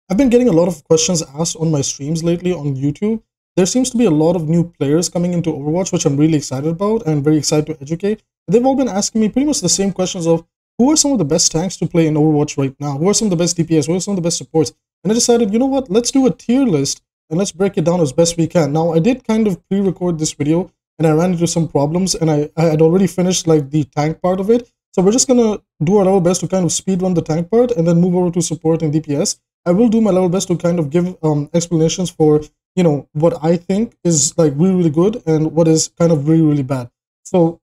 I've been getting a lot of questions asked on my streams lately on YouTube. There seems to be a lot of new players coming into Overwatch, which I'm really excited about and very excited to educate. They've all been asking me pretty much the same questions of who are some of the best tanks to play in Overwatch right now? Who are some of the best DPS? Who are some of the best supports? And I decided, you know what, let's do a tier list and let's break it down as best we can. Now, I did kind of pre-record this video and I ran into some problems and I had already finished like the tank part of it. So we're just gonna do our level best to kind of speed run the tank part and then move over to support and DPS. I will do my level best to kind of give explanations for, what I think is like really, really good and what is kind of really, really bad. So,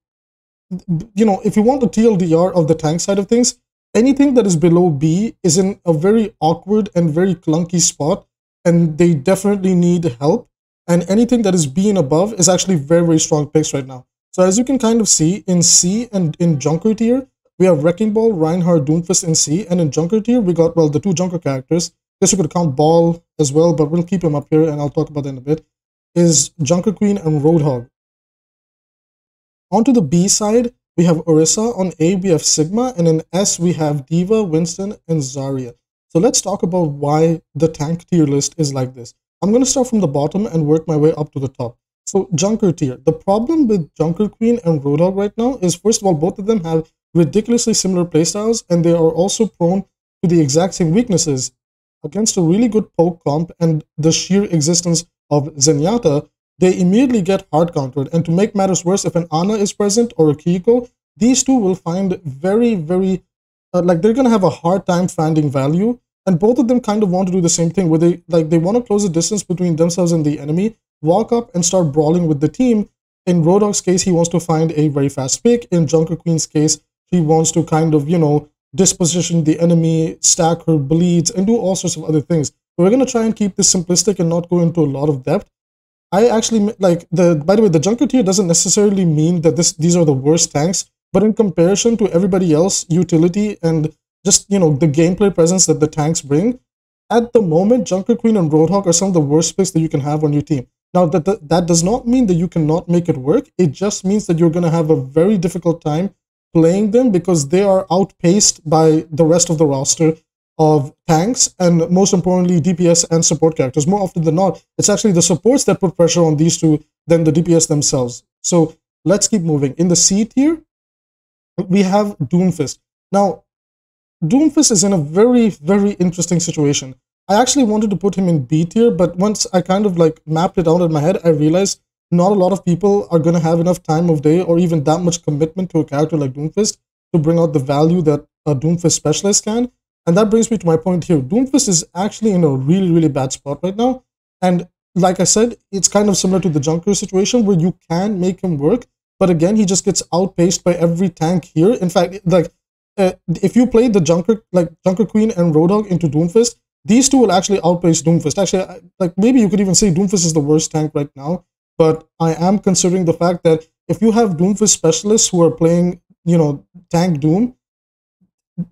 if you want the TLDR of the tank side of things, anything that is below B is in a very awkward and very clunky spot, and they definitely need help. And anything that is B and above is actually very, very strong picks right now. So as you can kind of see, in C and in Junkrat tier, we have Wrecking Ball, Reinhardt, Doomfist in C, and in Junkrat tier, we got, well, the two Junkrat characters. Guess you could count Ball as well, but we'll keep him up here, and I'll talk about that in a bit, is Junkrat Queen and Roadhog. Onto the B side, we have Orisa. On A, we have Sigma, and in S, we have D.Va, Winston, and Zarya. So let's talk about why the tank tier list is like this. I'm going to start from the bottom and work my way up to the top. So Junkrat tier. The problem with Junkrat Queen and Roadhog right now is, first of all, both of them have ridiculously similar playstyles, and they are also prone to the exact same weaknesses. Against a really good poke comp and the sheer existence of Zenyatta, they immediately get hard countered. And to make matters worse, if an Ana is present or a 𝐒𝐿𝐄, these two will find very, very, like they're going to have a hard time finding value. And both of them kind of want to do the same thing, where they want to close the distance between themselves and the enemy, walk up and start brawling with the team. In Roadhog's case, he wants to find a very fast pick. In Junkrat Queen's case, he wants to kind of, disposition the enemy, stack her bleeds, and do all sorts of other things. But we're going to try and keep this simplistic and not go into a lot of depth. I actually, by the way, the Junkrat tier doesn't necessarily mean that these are the worst tanks, but in comparison to everybody else, utility and just, the gameplay presence that the tanks bring, at the moment, Junkrat Queen and Roadhog are some of the worst picks that you can have on your team. Now, that does not mean that you cannot make it work. It just means that you're going to have a very difficult time playing them because they are outpaced by the rest of the roster of tanks and, most importantly, DPS and support characters. More often than not, it's actually the supports that put pressure on these two than the DPS themselves. So let's keep moving. In the C tier, we have Doomfist. Now, Doomfist is in a very, very interesting situation. I actually wanted to put him in B tier, but once I kind of mapped it out in my head, I realized not a lot of people are going to have enough time of day or even that much commitment to a character like Doomfist to bring out the value that a Doomfist specialist can. And that brings me to my point here. Doomfist is actually in a really, really bad spot right now. And like I said, it's kind of similar to the Junkrat situation where you can make him work, but again, he just gets outpaced by every tank here. In fact, if you play the Junkrat Queen and Roadhog into Doomfist, these two will actually outpace Doomfist. Actually, maybe you could even say Doomfist is the worst tank right now. But I am considering the fact that if you have Doomfist specialists who are playing, tank Doom,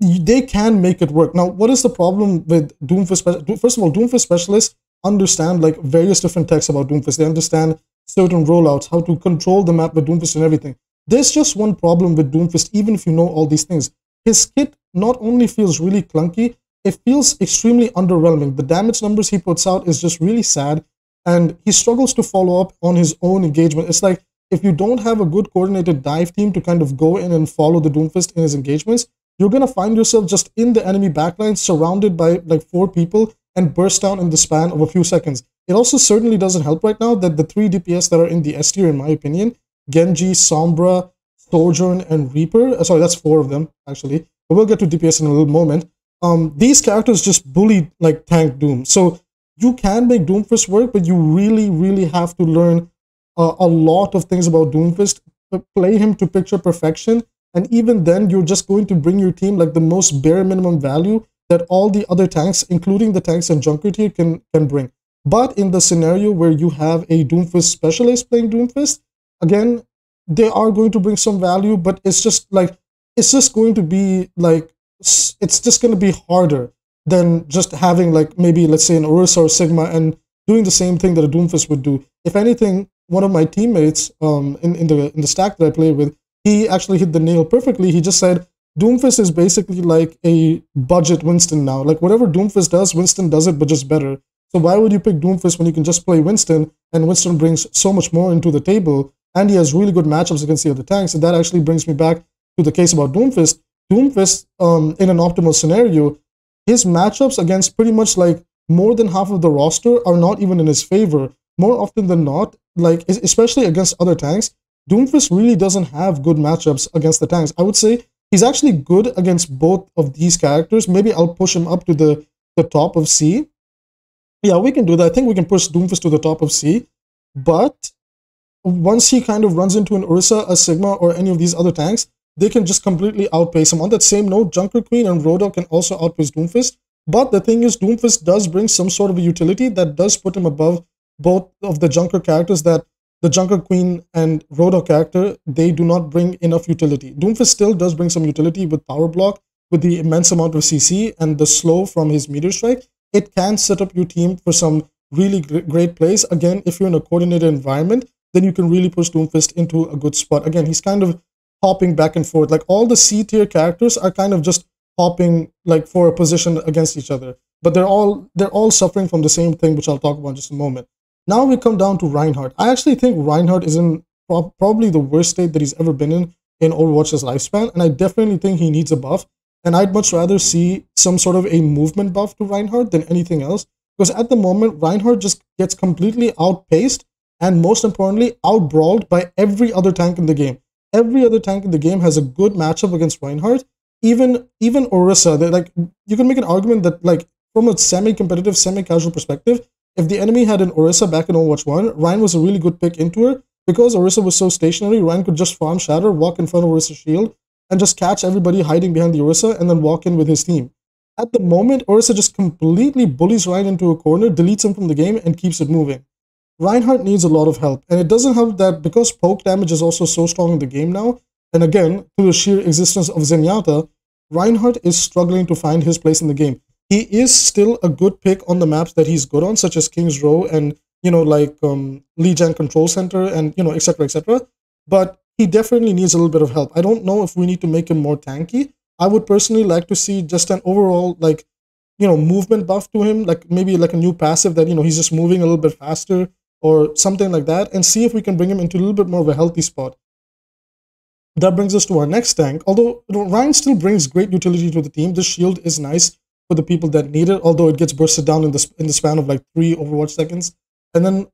they can make it work. Now, what is the problem with Doomfist? First of all, Doomfist specialists understand various different techs about Doomfist. They understand certain rollouts, how to control the map with Doomfist and everything. There's just one problem with Doomfist, even if you know all these things. His kit not only feels really clunky, it feels extremely underwhelming. The damage numbers he puts out is just really sad. And he struggles to follow up on his own engagement. It's like if you don't have a good coordinated dive team to kind of go in and follow the Doomfist in his engagements, you're going to find yourself just in the enemy backline surrounded by 4 people and burst down in the span of a few seconds. It also certainly doesn't help right now that the 3 DPS that are in the S tier, in my opinion, Genji, Sombra, Torbjorn, and Reaper, sorry, that's 4 of them actually, but we'll get to DPS in a little moment. These characters just bully tank Doom. So you can make Doomfist work, but you really, really have to learn a lot of things about Doomfist, play him to picture perfection, and even then, you're just going to bring your team the most bare minimum value that all the other tanks, including the tanks and Junkrat here, can bring. But in the scenario where you have a Doomfist specialist playing Doomfist, again, they are going to bring some value, but it's just going to be it's just going to be harder than just having maybe, let's say, an Orisa or Sigma and doing the same thing that a Doomfist would do. If anything, one of my teammates in the stack that I play with, he actually hit the nail perfectly. He just said, Doomfist is basically like a budget Winston now. Like whatever Doomfist does, Winston does it, but just better. So why would you pick Doomfist when you can just play Winston, and Winston brings so much more into the table, and he has really good matchups against the other tanks? And that actually brings me back to the case about Doomfist. Doomfist, in an optimal scenario, his matchups against pretty much like more than half of the roster are not even in his favor. More often than not, like especially against other tanks, Doomfist really doesn't have good matchups against the tanks. I would say he's actually good against both of these characters. Maybe I'll push him up to the top of C. Yeah, we can do that. I think we can push Doomfist to the top of C. But once he kind of runs into an Orisa, a Sigma, or any of these other tanks, they can just completely outpace him. On that same note, Junker Queen and Rhoda can also outpace Doomfist. But the thing is, Doomfist does bring some sort of a utility that does put him above both of the Junker characters that the Junker Queen and Rhoda character, they do not bring enough utility. Doomfist still does bring some utility with Power Block, with the immense amount of CC and the slow from his meteor strike. It can set up your team for some really great plays. Again, if you're in a coordinated environment, then you can really push Doomfist into a good spot. Again, he's kind of hopping back and forth. Like all the C tier characters are kind of just hopping like for a position against each other. But they're all suffering from the same thing, which I'll talk about in just a moment. Now we come down to Reinhardt. I actually think Reinhardt is in probably the worst state that he's ever been in Overwatch's lifespan, and I definitely think he needs a buff. And I'd much rather see some sort of a movement buff to Reinhardt than anything else, because at the moment, Reinhardt just gets completely outpaced and, most importantly, outbrawled by every other tank in the game. Every other tank in the game has a good matchup against Reinhardt. Even Orisa, like you can make an argument that, like, from a semi-competitive, semi-casual perspective, if the enemy had an Orisa back in Overwatch 1, Ryan was a really good pick into her. Because Orisa was so stationary, Ryan could just farm Shatter, walk in front of Orisa's shield, and just catch everybody hiding behind the Orisa and then walk in with his team. At the moment, Orisa just completely bullies Ryan into a corner, deletes him from the game, and keeps it moving. Reinhardt needs a lot of help, and it doesn't help that because poke damage is also so strong in the game now, and again, through the sheer existence of Zenyatta, Reinhardt is struggling to find his place in the game. He is still a good pick on the maps that he's good on, such as King's Row and, you know, like Lijiang Control Center and, you know, etc., etc. But he definitely needs a little bit of help. I don't know if we need to make him more tanky. I would personally like to see just an overall, like, you know, movement buff to him, like maybe like a new passive that, you know, he's just moving a little bit faster or something like that, and see if we can bring him into a little bit more of a healthy spot. That brings us to our next tank. Although, you know, Ryan still brings great utility to the team, this shield is nice for the people that need it, although it gets bursted down in the span of like 3 Overwatch seconds. And then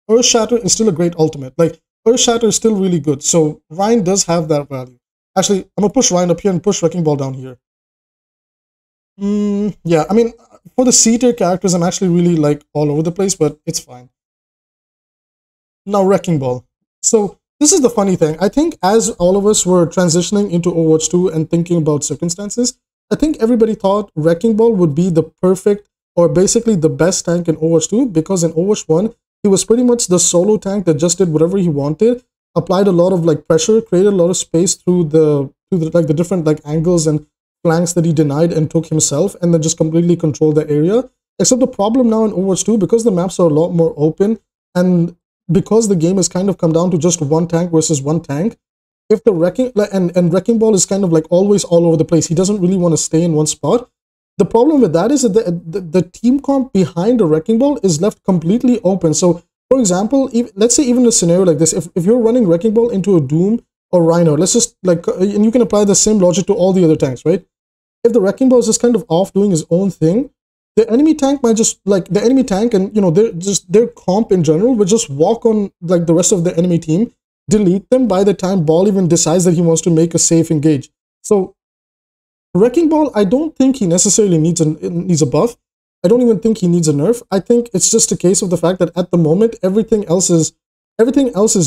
Earth Shatter is still a great ultimate. Like, Earth Shatter is still really good, so Ryan does have that value. Actually, I'm gonna push Ryan up here and push Wrecking Ball down here. Yeah, I mean, for the C tier characters, I'm actually really like all over the place, but it's fine. Now, Wrecking Ball. So this is the funny thing. I think as all of us were transitioning into Overwatch 2 and thinking about circumstances, I think everybody thought Wrecking Ball would be the perfect or basically the best tank in Overwatch 2, because in Overwatch 1, he was pretty much the solo tank that just did whatever he wanted, applied a lot of like pressure, created a lot of space through the different like angles and flanks that he denied and took himself, and then just completely controlled the area. Except the problem now in Overwatch 2, because the maps are a lot more open and because the game has kind of come down to just one tank versus one tank, if the Wrecking Ball is kind of like always all over the place, he doesn't really want to stay in one spot. The problem with that is that the team comp behind the Wrecking Ball is left completely open. So, for example, let's say even a scenario like this, if you're running Wrecking Ball into a Doom or Rhino, let's just like, and you can apply the same logic to all the other tanks, right? If the Wrecking Ball is just kind of off doing his own thing, the enemy tank might just, like, the enemy tank and, you know, their comp in general would just walk on, like, the rest of the enemy team, delete them by the time Ball even decides that he wants to make a safe engage. So, Wrecking Ball, I don't think he necessarily needs a buff. I don't even think he needs a nerf. I think it's just a case of the fact that at the moment, everything else is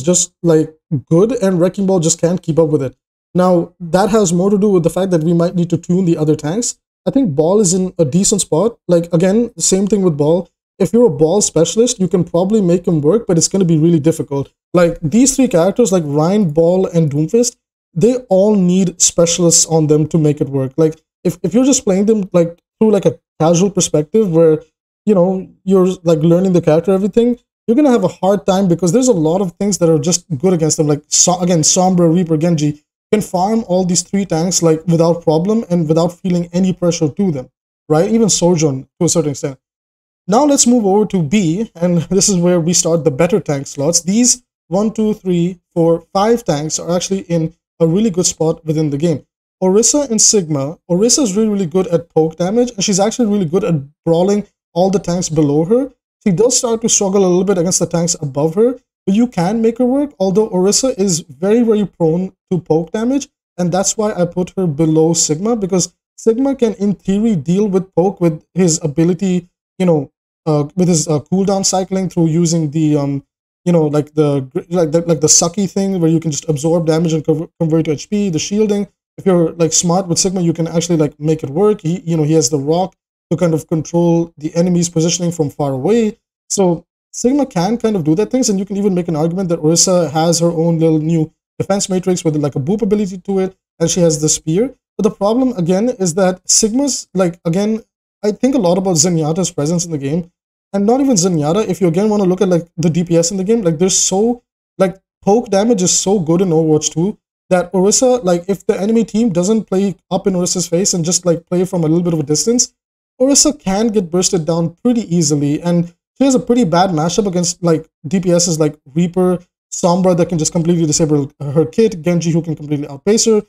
just, like, good, and Wrecking Ball just can't keep up with it. Now, that has more to do with the fact that we might need to tune the other tanks. I think Ball is in a decent spot. Like, again, same thing with Ball. If you're a Ball specialist, you can probably make him work, but it's going to be really difficult. Like, these three characters, like Ryan, Ball, and Doomfist, they all need specialists on them to make it work. Like, if you're just playing them, like, through, like, a casual perspective where, you know, you're, like, learning the character, everything, you're going to have a hard time because there's a lot of things that are just good against them. Like, again, Sombra, Reaper, Genji. can farm all these 3 tanks like without problem and without feeling any pressure to them, right? Even Sojourn to a certain extent. Now let's move over to B, and this is where we start the better tank slots. These 1, 2, 3, 4, 5 tanks are actually in a really good spot within the game. Orisa and Sigma. Orisa is really, really good at poke damage, and she's actually really good at brawling all the tanks below her. She does start to struggle a little bit against the tanks above her, but you can make her work, although Orisa is very, very prone to poke damage, and that's why I put her below Sigma, because Sigma can, in theory, deal with poke with his ability, with his cooldown cycling through using the, like the sucky thing where you can just absorb damage and convert to HP, the shielding. If you're like smart with Sigma, you can actually like make it work. He has the rock to kind of control the enemy's positioning from far away. So Sigma can kind of do that things, and you can even make an argument that Orisa has her own little new defense matrix with like a boop ability to it, and she has the spear. But the problem again is that Sigma's I think a lot about Zenyatta's presence in the game, and not even Zenyatta. If you again want to look at like the DPS in the game, like there's so like poke damage is so good in Overwatch 2 that Orisa, like if the enemy team doesn't play up in Orisa's face and just like play from a little bit of a distance, Orisa can get bursted down pretty easily, and she has a pretty bad matchup against like DPSs like Reaper, Sombra that can just completely disable her kit, Genji who can completely outpace her,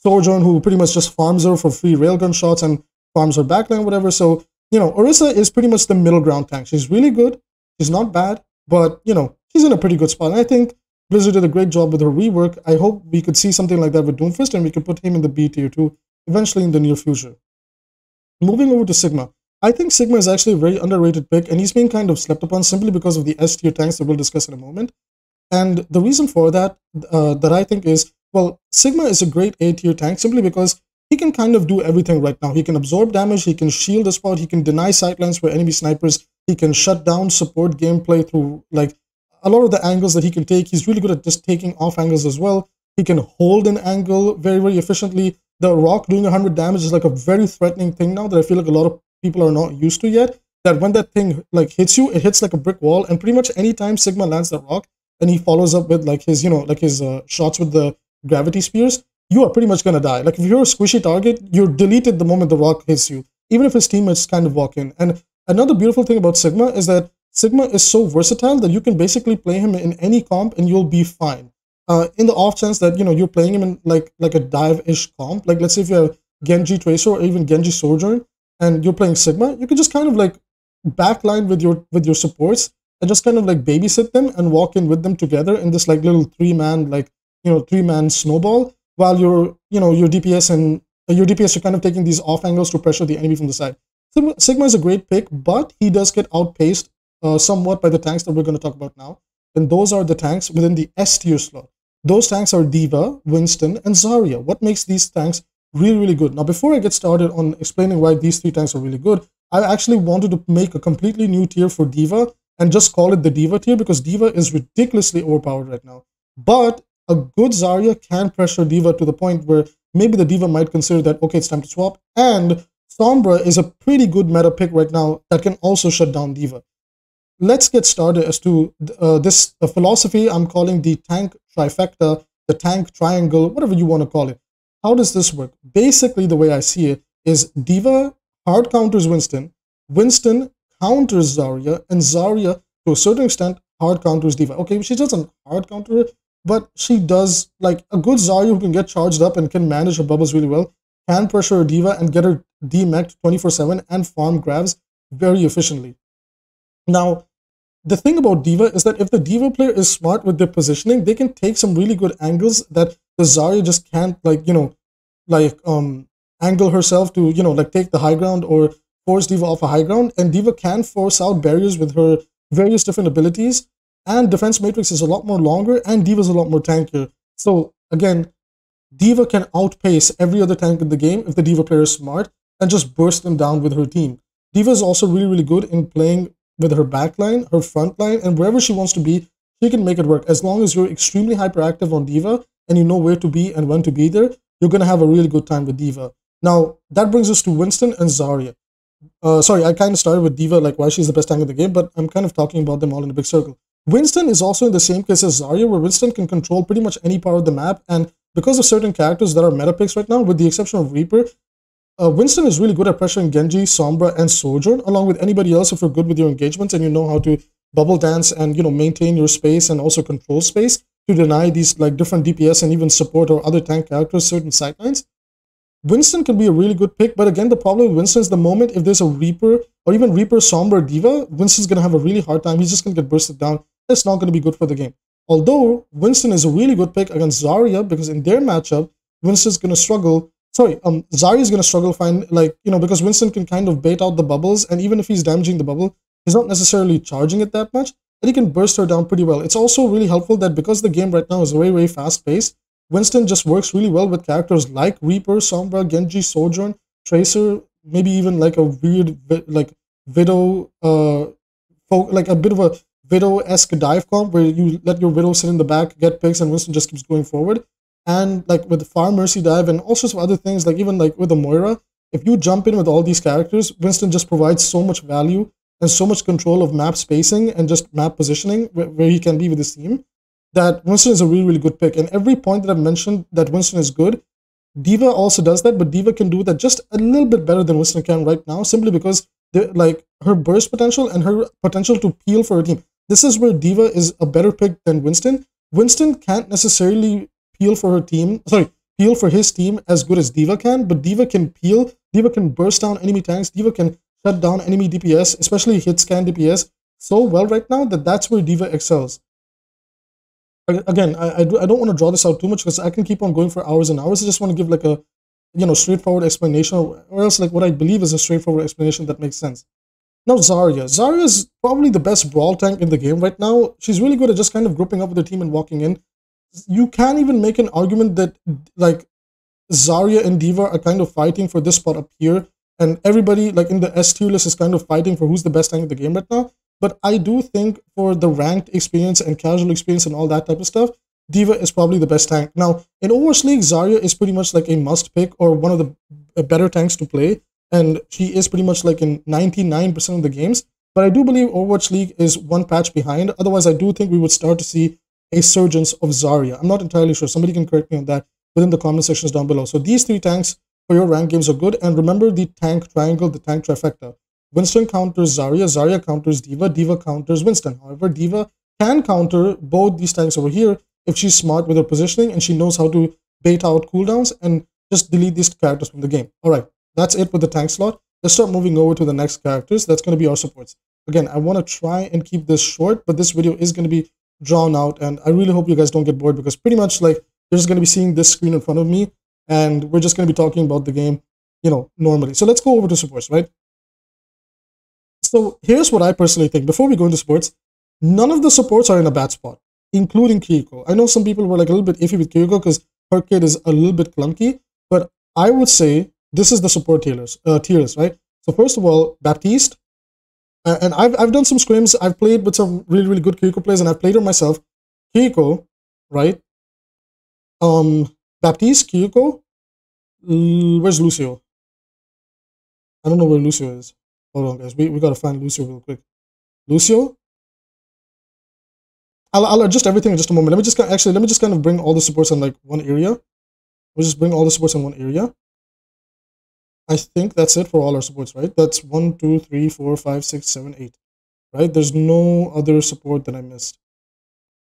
Torbjorn who pretty much just farms her for free railgun shots and farms her backline, whatever. So, Orisa is pretty much the middle ground tank. She's really good. She's not bad, but, she's in a pretty good spot. And I think Blizzard did a great job with her rework. I hope we could see something like that with Doomfist, and we could put him in the B tier too, eventually in the near future. Moving over to Sigma. I think Sigma is actually a very underrated pick, and he's being kind of slept upon simply because of the S tier tanks that we'll discuss in a moment. And the reason for that, that I think is, well, Sigma is a great A tier tank simply because he can kind of do everything right now. He can absorb damage, he can shield a spot, he can deny sightlines for enemy snipers, he can shut down support gameplay through like a lot of the angles that he can take. He's really good at just taking off angles as well. He can hold an angle very, very efficiently. The rock doing 100 damage is like a very threatening thing now that I feel like a lot of people are not used to yet. That when that thing like hits you, it hits like a brick wall, and pretty much anytime Sigma lands the rock and he follows up with like his, shots with the gravity spears, you are pretty much going to die. Like if you're a squishy target, you're deleted the moment the rock hits you, even if his teammates kind of walk in. And another beautiful thing about Sigma is that Sigma is so versatile that you can basically play him in any comp and you'll be fine. In the off chance that, you're playing him in like a dive-ish comp, like let's say if you have Genji Tracer or even Genji Sojourn and you're playing Sigma, you can just kind of like backline with your supports and just kind of like babysit them and walk in with them together in this like little three-man snowball, while your DPS are kind of taking these off angles to pressure the enemy from the side. Sigma is a great pick, but he does get outpaced somewhat by the tanks that we're going to talk about now, and those are the tanks within the S tier slot. Those tanks are D.Va, Winston, and Zarya. What makes these tanks really, really good? Now, before I get started on explaining why these 3 tanks are really good, I actually wanted to make a completely new tier for D.Va and just call it the D.Va tier, because D.Va is ridiculously overpowered right now. But a good Zarya can pressure D.Va to the point where maybe the D.Va might consider that, okay, it's time to swap. And Sombra is a pretty good meta pick right now that can also shut down D.Va. Let's get started as to this philosophy I'm calling the Tank Trifecta, the Tank Triangle, whatever you want to call it. How does this work? Basically, the way I see it is D.Va hard counters Winston, Winston counters Zarya, and Zarya, to a certain extent, hard counters D.Va. Okay, she doesn't hard counter it, but she does, like a good Zarya who can get charged up and can manage her bubbles really well, can pressure her D.Va and get her demeched 24/7 and farm grabs very efficiently. Now, the thing about D.Va is that if the D.Va player is smart with their positioning, they can take some really good angles that the Zarya just can't, angle herself to, take the high ground or force D.Va off a high ground, and D.Va can force out barriers with her various different abilities, and defense matrix is a lot more longer, and D.Va is a lot more tankier. So again, D.Va can outpace every other tank in the game if the D.Va player is smart and just burst them down with her team. D.Va is also really, really good in playing with her backline, her front line, and wherever she wants to be, she can make it work. As long as you're extremely hyperactive on D.Va and you know where to be and when to be there, you're going to have a really good time with D.Va. Now, that brings us to Winston and Zarya. Sorry, I kind of started with D.Va, like why she's the best tank in the game, but I'm kind of talking about them all in a big circle. Winston is also in the same case as Zarya, where Winston can control pretty much any part of the map, and because of certain characters that are meta picks right now, with the exception of Reaper, Winston is really good at pressuring Genji, Sombra, and Sojourn, along with anybody else if you're good with your engagements and you know how to bubble dance and, you know, maintain your space and also control space to deny these like different DPS and even support or other tank characters certain sightlines. Winston can be a really good pick, but again, the problem with Winston is the moment if there's a Reaper or even Reaper, Sombra, Diva, Winston's going to have a really hard time. He's just going to get bursted down. That's not going to be good for the game. Although Winston is a really good pick against Zarya, because in their matchup, Winston's going to struggle. Zarya is going to struggle find, like, you know, because Winston can kind of bait out the bubbles, and even if he's damaging the bubble, he's not necessarily charging it that much, and he can burst her down pretty well. It's also really helpful that because the game right now is very, very fast-paced, Winston just works really well with characters like Reaper, Sombra, Genji, Sojourn, Tracer, maybe even like a weird, like, Widow, like a bit of a Widow-esque dive comp where you let your Widow sit in the back, get picks, and Winston just keeps going forward. And like with Far Mercy Dive and all sorts of other things, like even like with the Moira, if you jump in with all these characters, Winston just provides so much value and so much control of map spacing and just map positioning where he can be with his team, that Winston is a really, really good pick. And every point that I've mentioned that Winston is good, Diva also does that, but Diva can do that just a little bit better than Winston can right now, simply because like her burst potential and her potential to peel for her team. This is where Diva is a better pick than Winston. Winston can't necessarily peel for her team, peel for his team as good as Diva can, but Diva can peel, Diva can burst down enemy tanks, Diva can shut down enemy DPS, especially hit scan DPS, so well right now that that's where Diva excels. Again, I don't want to draw this out too much because I can keep on going for hours and hours. I just want to give like a, you know, straightforward explanation, or else like what I believe is a straightforward explanation that makes sense. Now Zarya. Zarya is probably the best brawl tank in the game right now. She's really good at just kind of grouping up with her team and walking in. You can even make an argument that like Zarya and Diva are kind of fighting for this spot up here, and everybody like in the S tier list is kind of fighting for who's the best tank in the game right now. But I do think for the ranked experience and casual experience and all that type of stuff, Diva is probably the best tank. Now, in Overwatch League, Zarya is pretty much like a must pick or one of the better tanks to play, and she is pretty much like in 99% of the games. But I do believe Overwatch League is one patch behind. Otherwise, I do think we would start to see a surgence of Zarya. I'm not entirely sure. Somebody can correct me on that within the comment sections down below. So these three tanks for your ranked games are good. And remember the tank triangle, the tank trifecta. Winston counters Zarya, Zarya counters Diva, Diva counters Winston. However, Diva can counter both these tanks over here if she's smart with her positioning and she knows how to bait out cooldowns and just delete these characters from the game. Alright, that's it with the tank slot. Let's start moving over to the next characters. That's going to be our supports. Again, I want to try and keep this short, but this video is going to be drawn out, and I really hope you guys don't get bored, because pretty much like you're just going to be seeing this screen in front of me, and we're just going to be talking about the game, you know, normally. So let's go over to supports, right? So here's what I personally think. Before we go into supports, none of the supports are in a bad spot, including 𝐒𝐿. I know some people were like a little bit iffy with 𝐒𝐿 because her kit is a little bit clunky, but I would say this is the support tier list, right? So first of all, Baptiste, and I've done some scrims. I've played with some really, really good 𝐒𝐿 players, and I've played her myself. 𝐒𝐿, right? Baptiste, 𝐒𝐿. Where's Lucio? I don't know where Lucio is. Hold on, guys. We gotta find Lucio real quick. Lucio. I'll adjust everything in just a moment. Let me just kind of bring all the supports in like one area. We'll just bring all the supports in one area. I think that's it for all our supports, right? That's 1, 2, 3, 4, 5, 6, 7, 8. Right? There's no other support that I missed.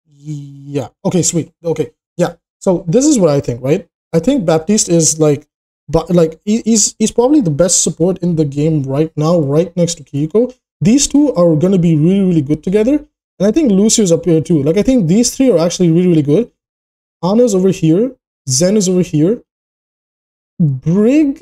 Yeah. Okay, sweet. Okay. Yeah. So this is what I think, right? I think Baptiste is like, but like he's probably the best support in the game right now, right next to 𝐒𝐿. These two are gonna be really, really good together. And I think Lucio's up here too. Like I think these three are actually really, really good. Ana's over here, Zen is over here. Brig.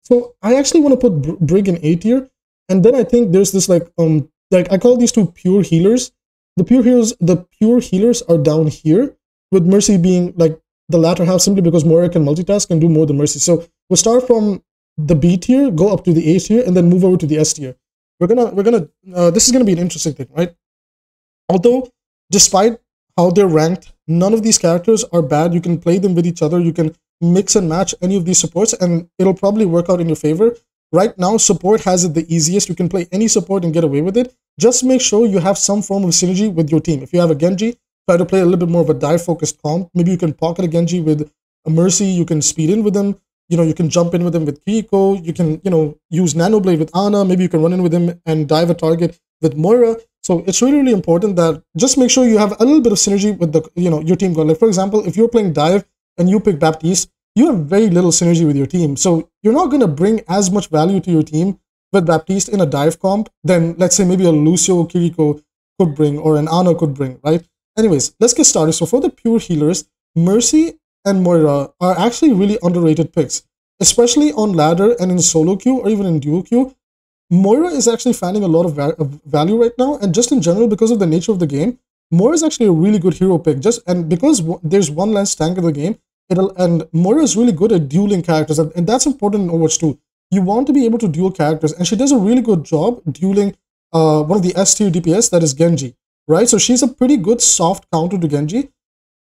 So I actually want to put Brig in A tier. And then I think there's this like I call these two pure healers. The pure healers are down here, with Mercy being like the latter half, simply because Moira can multitask and do more than Mercy. So we'll start from the B tier, go up to the A tier, and then move over to the S tier. This is gonna be an interesting thing, right? Although, despite how they're ranked, none of these characters are bad. You can play them with each other. You can mix and match any of these supports, and it'll probably work out in your favor. Right now, support has it the easiest. You can play any support and get away with it. Just make sure you have some form of synergy with your team. If you have a Genji, try to play a little bit more of a dive-focused comp. Maybe you can pocket a Genji with a Mercy, you can speed in with them. You can jump in with them with 𝐒𝐿𝐻. You can, use Nano Blade with Ana. Maybe you can run in with him and dive a target with Moira. So it's really, really important that just make sure you have a little bit of synergy with the, your team goal. Like, for example, if you're playing dive and you pick Baptiste, you have very little synergy with your team. So you're not going to bring as much value to your team with Baptiste in a dive comp than, let's say, maybe a Lucio 𝐒𝐿𝐻 could bring or an Ana could bring, right? Anyways, let's get started. So for the pure healers, Mercy and Moira are actually really underrated picks, especially on ladder and in solo queue or even in duo queue. Moira is actually finding a lot of value right now, and just in general, because of the nature of the game, Moira is actually a really good hero pick. And because there's one less tank in the game, and Moira is really good at dueling characters, and that's important in Overwatch too. You want to be able to duel characters, and she does a really good job dueling one of the S tier DPS, that is Genji, right? So she's a pretty good soft counter to Genji.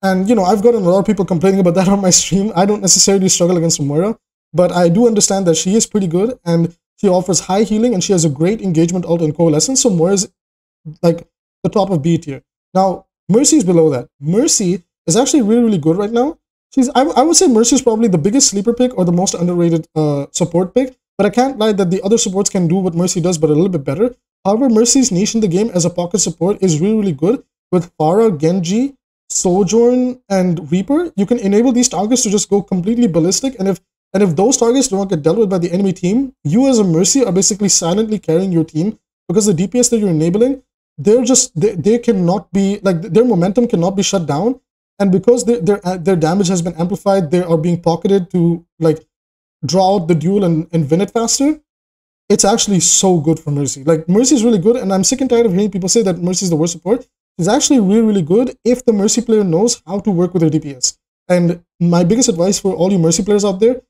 And, I've gotten a lot of people complaining about that on my stream. I don't necessarily struggle against Moira, but I do understand that she is pretty good, and she offers high healing, and she has a great engagement ult and coalescence. So Moira is like the top of B tier. Now, Mercy is below that. Mercy is actually really, really good right now. I would say Mercy is probably the biggest sleeper pick or the most underrated support pick, but I can't lie that the other supports can do what Mercy does, but a little bit better. However, Mercy's niche in the game as a pocket support is really, really good. With Pharah, Genji, Sojourn, and Reaper, you can enable these targets to just go completely ballistic, and if those targets do not get dealt with by the enemy team, you as a Mercy are basically silently carrying your team, because the DPS that you're enabling, they cannot be, like, their momentum cannot be shut down, and because their damage has been amplified, they are being pocketed to, like, draw out the duel and win it faster. It's actually so good for Mercy. Like, Mercy is really good, and I'm sick and tired of hearing people say that Mercy is the worst support. It's actually really, really good if the Mercy player knows how to work with their DPS. And my biggest advice for all you Mercy players out there,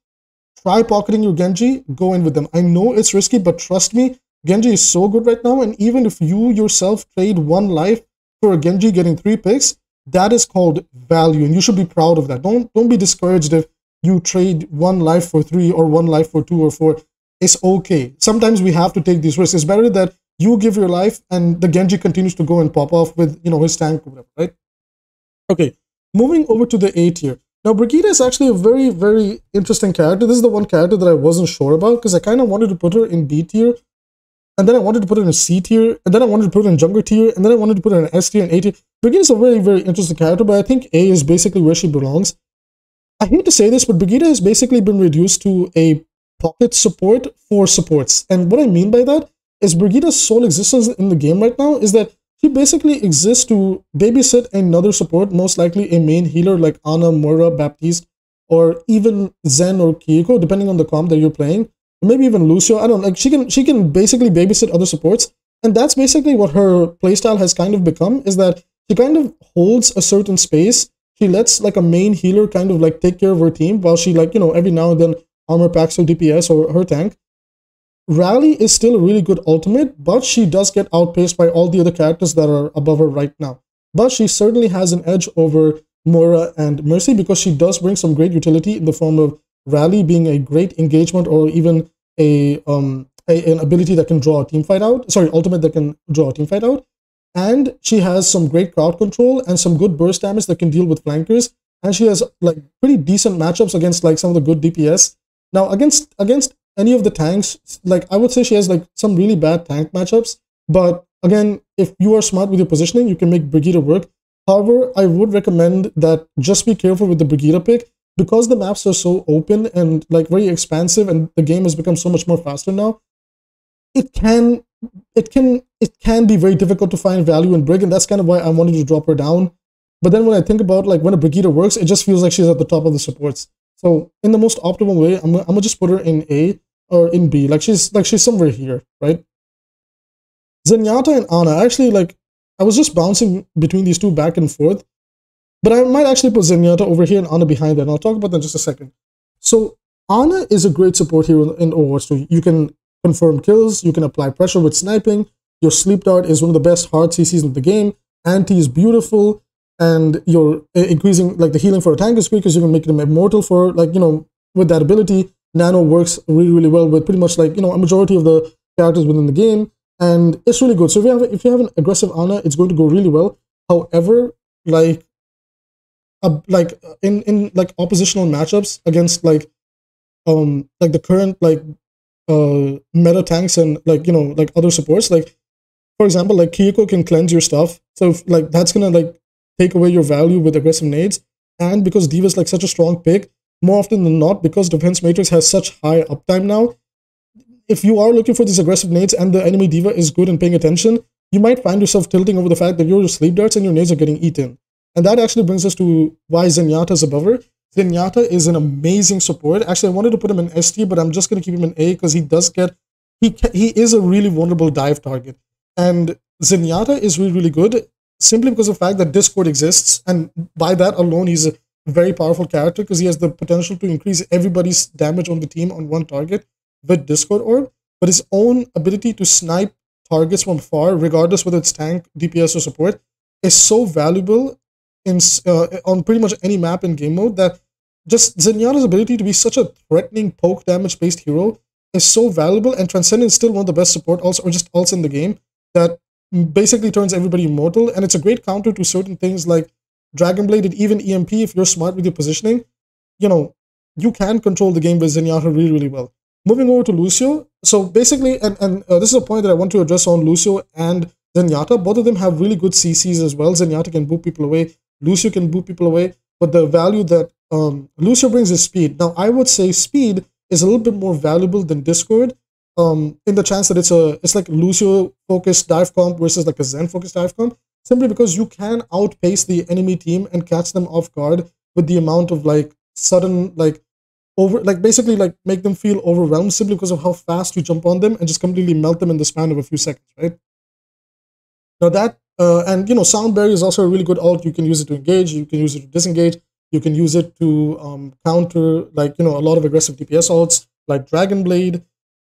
try pocketing your Genji, go in with them. I know it's risky, but trust me, Genji is so good right now, and even if you yourself trade 1 life for a Genji getting 3 picks, that is called value, and you should be proud of that. Don't be discouraged if you trade 1 life for 3 or 1 life for 2 or 4. It's okay. Sometimes we have to take these risks. It's better that you give your life and the Genji continues to go and pop off with, his tank or whatever, right? Okay, moving over to the A tier. Now, Brigitte is actually a very, very interesting character. This is the one character that I wasn't sure about, because I kind of wanted to put her in B tier, and then I wanted to put her in C tier, and then I wanted to put her in Junkrat tier, and then I wanted to put her in S tier and A tier. Brigitte is a very, very interesting character, but I think A is basically where she belongs. I hate to say this, but Brigitte has basically been reduced to a pocket support for supports. And what I mean by that is Brigitte's sole existence in the game right now is that she basically exists to babysit another support, most likely a main healer like Ana, Moira, Baptiste, or even Zen or 𝐒𝐿𝐻, depending on the comp that you're playing. Maybe even Lucio. I don't know. Like, she can basically babysit other supports. And that's basically what her playstyle has kind of become, is that she kind of holds a certain space. She lets like a main healer kind of like take care of her team while she, like, every now and then armor packs her DPS or her tank. Rally is still a really good ultimate, but she does get outpaced by all the other characters that are above her right now. But she certainly has an edge over Moira and Mercy, because she does bring some great utility in the form of Rally being a great engagement, or even an ability that can draw a team fight out. Sorry, ultimate that can draw a team fight out. And she has some great crowd control and some good burst damage that can deal with flankers. And she has like pretty decent matchups against like some of the good DPS. Now, against any of the tanks, like, I would say she has like some really bad tank matchups. But again, if you are smart with your positioning, you can make Brigitte work. However, I would recommend that just be careful with the Brigitte pick, because the maps are so open and like very expansive, and the game has become so much more faster now. It can be very difficult to find value in Brig, and that's kind of why I wanted to drop her down. But then when I think about like when a Brigitte works, it just feels like she's at the top of the supports. So in the most optimal way, I'm gonna just put her in A or in B. Like she's somewhere here, right? Zenyatta and Ana. Actually, like, I was just bouncing between these two back and forth, but I might actually put Zenyatta over here and Ana behind that, and I'll talk about that in just a second. So Ana is a great support hero in Overwatch 2. You can confirm kills, you can apply pressure with sniping, your sleep dart is one of the best hard CCs in the game, anti is beautiful, and you're increasing, like, the healing for a tank is quick because you can make them immortal for, like, with that ability. Nano works really, really well with pretty much, like, a majority of the characters within the game, and it's really good. So if you have an aggressive Ana, it's going to go really well. However, like, in like oppositional matchups against like the current like meta tanks and like like other supports. Like for example, like 𝐒𝐿𝐄 can cleanse your stuff, so if, like that's gonna like take away your value with aggressive nades. And because D.Va is like such a strong pick, more often than not, because Defense Matrix has such high uptime now, if you are looking for these aggressive nades and the enemy D.Va is good and paying attention, you might find yourself tilting over the fact that your sleep darts and your nades are getting eaten. And that actually brings us to why Zenyatta is above her. Zenyatta is an amazing support. Actually, I wanted to put him in ST, but I'm just going to keep him in A because he does get... He is a really vulnerable dive target. And Zenyatta is really, really good simply because of the fact that Discord exists. And by that alone, he's a very powerful character because he has the potential to increase everybody's damage on the team on one target with Discord Orb. But his own ability to snipe targets from far, regardless whether it's tank, DPS, or support, is so valuable in on pretty much any map in game mode that just Zenyatta's ability to be such a threatening poke damage based hero is so valuable, and Transcendent is still one of the best support ults or just ults in the game that basically turns everybody immortal. And it's a great counter to certain things like Dragon Blade and even EMP. If you're smart with your positioning, you can control the game with Zenyatta really, really well. Moving over to Lucio. So basically, and this is a point that I want to address on Lucio and Zenyatta. Both of them have really good CCs as well. Zenyatta can boot people away. Lucio can boot people away. But the value that Lucio brings is speed. Now, I would say speed is a little bit more valuable than Discord, in the chance that it's like Lucio focused dive comp versus like a Zen focused dive comp, simply because you can outpace the enemy team and catch them off guard with the amount of like sudden basically like make them feel overwhelmed simply because of how fast you jump on them and just completely melt them in the span of a few seconds, right? Now that and Sound Barrier is also a really good ult. You can use it to engage, you can use it to disengage, you can use it to counter like a lot of aggressive DPS ults like Dragon Blade,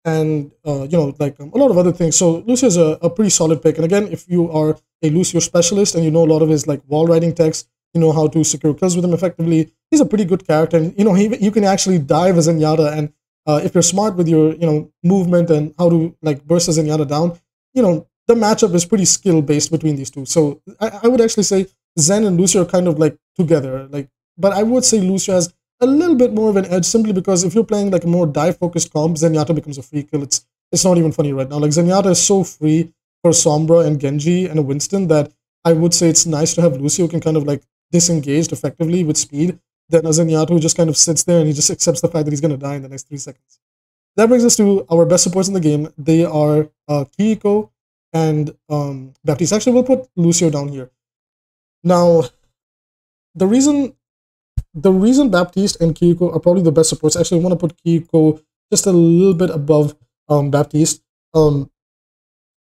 and a lot of other things. So Lucio is a pretty solid pick. And again, if you are a Lucio specialist and you know a lot of his like wall riding text, you know how to secure kills with him effectively, he's a pretty good character. And you can actually dive as Zenyatta, and if you're smart with your movement and how to like burst a Zenyatta down, the matchup is pretty skill based between these two. So I would actually say Zen and Lucio are kind of like together, but I would say Lucio has a little bit more of an edge simply because if you're playing like a more dive-focused comp, Zenyatta becomes a free kill. It's not even funny right now. Like Zenyatta is so free for Sombra and Genji and a Winston that I would say it's nice to have Lucio who can kind of like disengage effectively with speed than a Zenyatta who just kind of sits there and he just accepts the fact that he's going to die in the next 3 seconds. That brings us to our best supports in the game. They are 𝐒𝐿𝐄 and Baptiste. Actually, we'll put Lucio down here. Now, the reason Baptiste and 𝐒𝐿𝐄 are probably the best supports, actually I want to put 𝐒𝐿𝐄 just a little bit above Baptiste.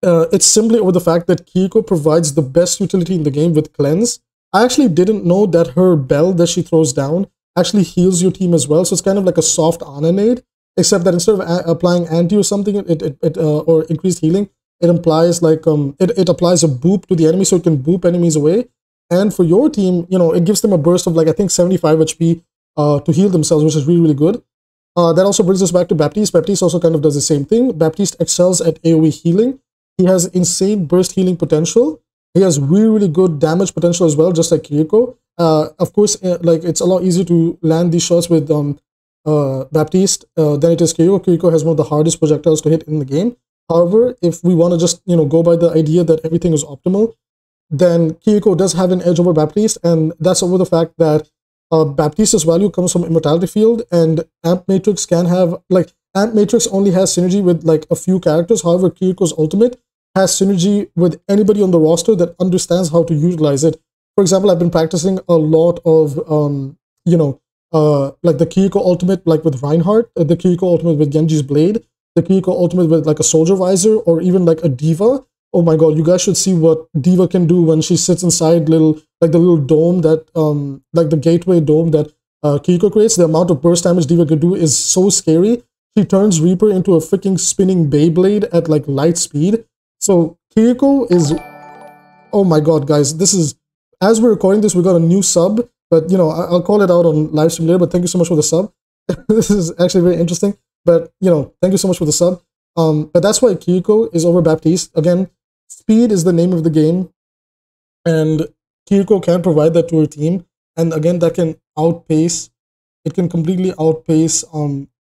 It's simply over the fact that 𝐒𝐿𝐄 provides the best utility in the game with Cleanse. I actually didn't know that her bell that she throws down actually heals your team as well. So it's kind of like a soft Ana nade, except that instead of applying anti or something, or increased healing, it implies like it applies a boop to the enemy, so it can boop enemies away. And for your team, it gives them a burst of like I think 75 HP to heal themselves, which is really, really good. That also brings us back to Baptiste. Baptiste also kind of does the same thing. Baptiste excels at AoE healing. He has insane burst healing potential. He has really, really good damage potential as well, just like 𝐒𝐿𝐄. Of course, like it's a lot easier to land these shots with Baptiste than it is 𝐒𝐿𝐄. 𝐒𝐿𝐄 has one of the hardest projectiles to hit in the game. However, if we want to just go by the idea that everything is optimal, then 𝐒𝐿𝐄 does have an edge over Baptiste, and that's over the fact that Baptiste's value comes from Immortality Field, and Amp Matrix can have Amp Matrix only has synergy with like a few characters. However, 𝐒𝐿𝐄's ultimate has synergy with anybody on the roster that understands how to utilize it. For example, I've been practicing a lot of like the 𝐒𝐿𝐄 ultimate like with Reinhardt, the 𝐒𝐿𝐄 ultimate with Genji's Blade, the 𝐒𝐿𝐄 ultimate with like a Soldier Visor, or even like a D.Va. Oh my god, you guys should see what D.Va can do when she sits inside the little dome that like the gateway dome that 𝐒𝐿𝐄 creates. The amount of burst damage D.Va can do is so scary. She turns Reaper into a freaking spinning Beyblade at like light speed. So 𝐒𝐿𝐄 is, oh my god, guys, this is, as we're recording this, we got a new sub, but I'll call it out on live stream later. But thank you so much for the sub. This is actually very interesting. But thank you so much for the sub. But that's why 𝐒𝐿𝐄 is over Baptiste. Again, speed is the name of the game, and 𝐒𝐿𝐄 can provide that to her team. and again that can outpace. It can completely outpace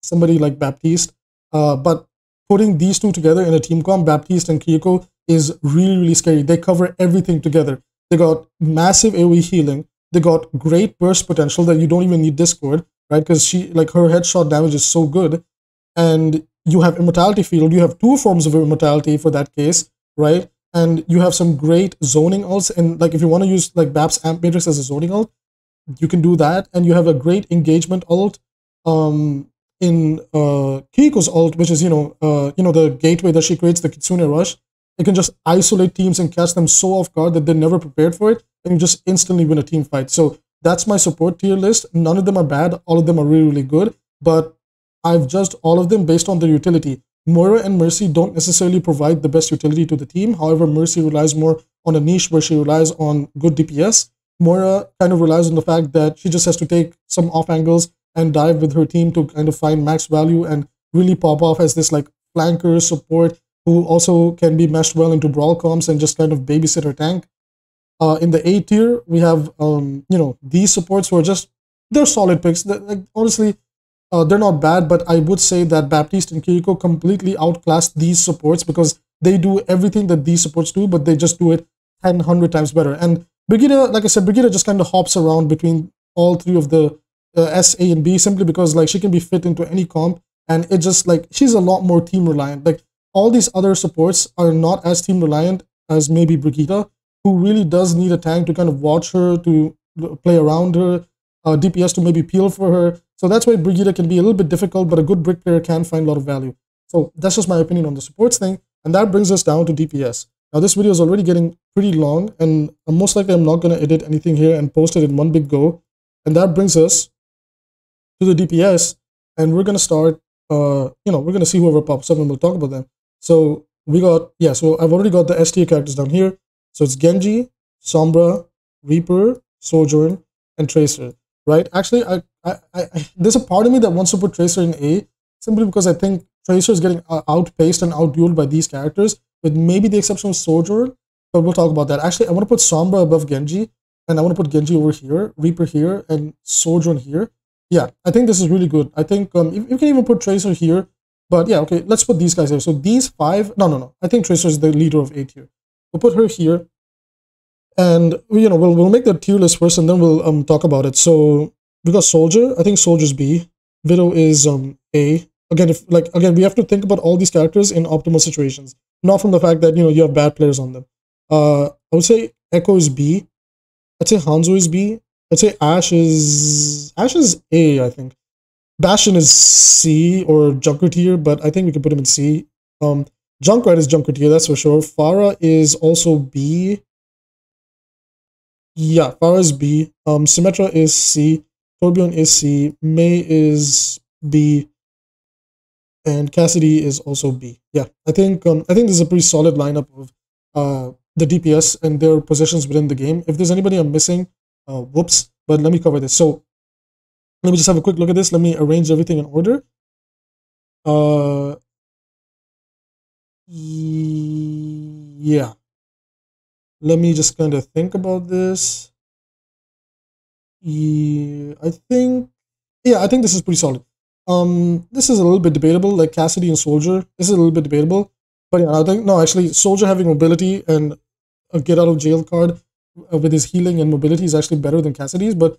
somebody like Baptiste. But putting these two together in a team comp, Baptiste and 𝐒𝐿𝐿, is really, really scary. They cover everything together. They got massive AoE healing. They got great burst potential that you don't even need Discord, right? Because her headshot damage is so good. And you have immortality field. You have two forms of immortality for that case, right? And you have some great zoning ults. And like if you want to use like Bap's Amp Matrix as a zoning ult, you can do that. And you have a great engagement ult in 𝐒𝐿𝐿's ult, which is the gateway that she creates, the Kitsune Rush. It can just isolate teams and catch them so off guard that they're never prepared for it, and you just instantly win a team fight. So that's my support tier list. None of them are bad. All of them are really, really good. But I've judged all of them based on their utility. Moira and Mercy don't necessarily provide the best utility to the team. However, Mercy relies more on a niche where she relies on good DPS. Moira kind of relies on the fact that she just has to take some off angles and dive with her team to kind of find max value and really pop off as this like flanker support who also can be meshed well into brawl comps and just kind of babysit her tank. In the A tier, we have these supports who are just, they're solid picks. Honestly, they're not bad, but I would say that Baptiste and 𝐒𝐿𝐿 completely outclass these supports because they do everything that these supports do, but they just do it 10, 100 times better. And Brigitte, like I said, Brigitte just kind of hops around between all three of the S, A, and B simply because like she can be fit into any comp, and it just like she's a lot more team reliant. Like all these other supports are not as team reliant as maybe Brigitte, who really does need a tank to kind of watch her, to play around her, DPS to maybe peel for her. So that's why Brigitte can be a little bit difficult, but a good brick player can find a lot of value. So that's just my opinion on the supports thing, and that brings us down to DPS. Now this video is already getting pretty long, and most likely I'm not going to edit anything here and post it in one big go. And that brings us to the DPS, and we're going to start, we're going to see whoever pops up and we'll talk about them. So we got, so I've already got the S tier characters down here. So it's Genji, Sombra, Reaper, Sojourn, and Tracer, right? Actually, there's a part of me that wants to put Tracer in A, simply because I think Tracer is getting outpaced and outdueled by these characters, with maybe the exception of Sojourn, but we'll talk about that. Actually, I want to put Sombra above Genji, and I want to put Genji over here, Reaper here, and Sojourn here. Yeah, I think this is really good. I think you can even put Tracer here, but yeah, okay, let's put these guys here. So these five, no, I think Tracer is the leader of A tier. We'll put her here, and we'll make the tier list first, and then we'll talk about it. So we got Soldier. I think Soldier's B. Widow is A. Again, we have to think about all these characters in optimal situations, not from the fact that you have bad players on them. I would say Echo is B. I'd say Hanzo is B. I'd say Ashe is A. I think Bastion is C or Junkrat here, but I think we can put him in C. Junkrat is Junkrat here, that's for sure. Pharah is also B. Yeah, Pharah is B. Symmetra is C. Torbjorn is C. Mei is B. And Cassidy is also B. Yeah, I think this is a pretty solid lineup of the DPS and their positions within the game. If there's anybody I'm missing, whoops, but let me cover this. So let me just have a quick look at this. Let me arrange everything in order. Yeah. Let me just kind of think about this. Yeah, I think this is pretty solid. This is a little bit debatable, like Cassidy and Soldier. This is a little bit debatable, but yeah, I think actually Soldier having mobility and a get out of jail card with his healing and mobility is actually better than Cassidy's, but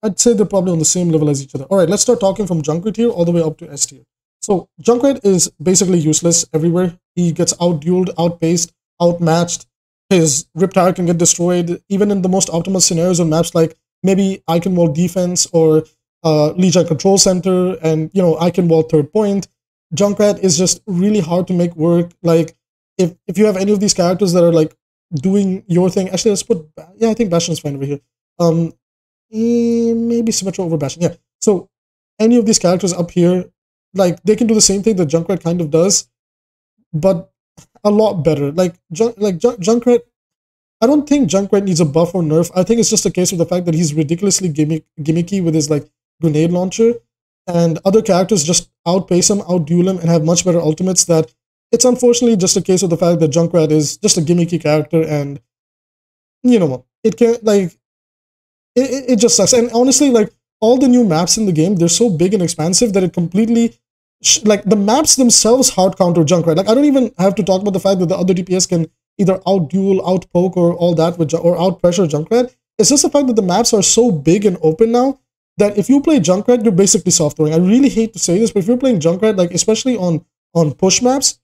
I'd say they're probably on the same level as each other. All right, let's start talking from Junkrat here all the way up to S tier. So Junkrat is basically useless everywhere. He gets outdueled, outpaced, outmatched. His Riptide can get destroyed even in the most optimal scenarios on maps like maybe Icon Wall Defense or Legion Control Center, and Icon Wall Third Point. Junkrat is just really hard to make work. Like if you have any of these characters that are like doing your thing, actually let's put, I think Bastion is fine over here. Maybe Symmetra over Bastion. Yeah. So any of these characters up here, like they can do the same thing that Junkrat kind of does, but a lot better. Junkrat, I don't think Junkrat needs a buff or nerf. I think it's just a case of the fact that he's ridiculously gimmicky with his like grenade launcher, and other characters just outpace him, outduel him, and have much better ultimates. That it's unfortunately just a case of the fact that Junkrat is just a gimmicky character, and it it just sucks. And honestly, like all the new maps in the game, they're so big and expansive that it completely like the maps themselves hard counter Junkrat. Like I don't even have to talk about the fact that the other DPS can either out duel, out poke, or all that with or out pressure Junkrat. It's just the fact that the maps are so big and open now that if you play Junkrat, you're basically soft throwing. I really hate to say this, but if you're playing Junkrat, like especially on push maps,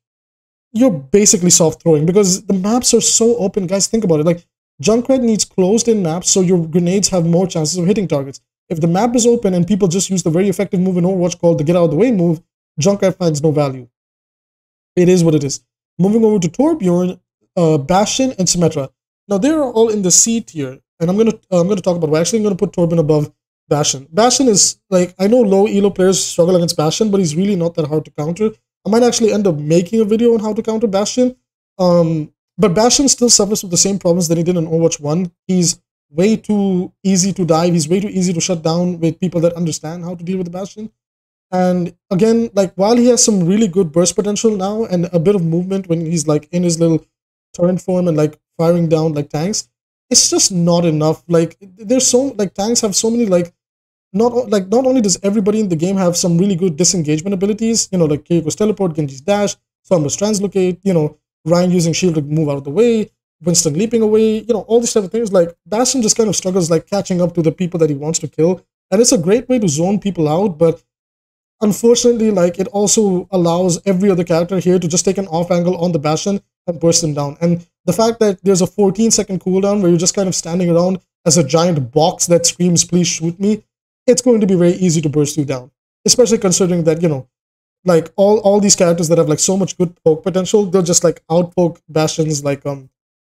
you're basically soft throwing because the maps are so open. Guys, think about it. Like Junkrat needs closed in maps so your grenades have more chances of hitting targets. If the map is open and people just use the very effective move in Overwatch called the get out of the way move, Junkrat finds no value. It is what it is. Moving over to Torbjorn, Bastion, and Symmetra. Now they are all in the C tier, and I'm gonna talk about. I'm gonna put Torbjorn above Bastion. Bastion is like, I know low elo players struggle against Bastion, but he's really not that hard to counter. I might actually end up making a video on how to counter Bastion. But Bastion still suffers with the same problems that he did in Overwatch 1. He's way too easy to dive. He's way too easy to shut down with people that understand how to deal with the Bastion. And again, like while he has some really good burst potential now and a bit of movement when he's like in his little turret form and like firing down like tanks, it's just not enough. Like there's so like tanks have so many like not only does everybody in the game have some really good disengagement abilities, you know, like 𝐒𝐿𝐄𝐈𝐻𝐿 Teleport, Genji's dash, Sombra's translocate, you know, Ryan using shield to move out of the way, Winston leaping away, you know, all these type of things. Like Bastion just kind of struggles like catching up to the people that he wants to kill, and it's a great way to zone people out, but unfortunately, like it also allows every other character here to just take an off angle on the Bastion and burst him down. And the fact that there's a 14-second cooldown where you're just kind of standing around as a giant box that screams, please shoot me, it's going to be very easy to burst you down. Especially considering that, you know, like all these characters that have like so much good poke potential, they'll just like outpoke Bastion's like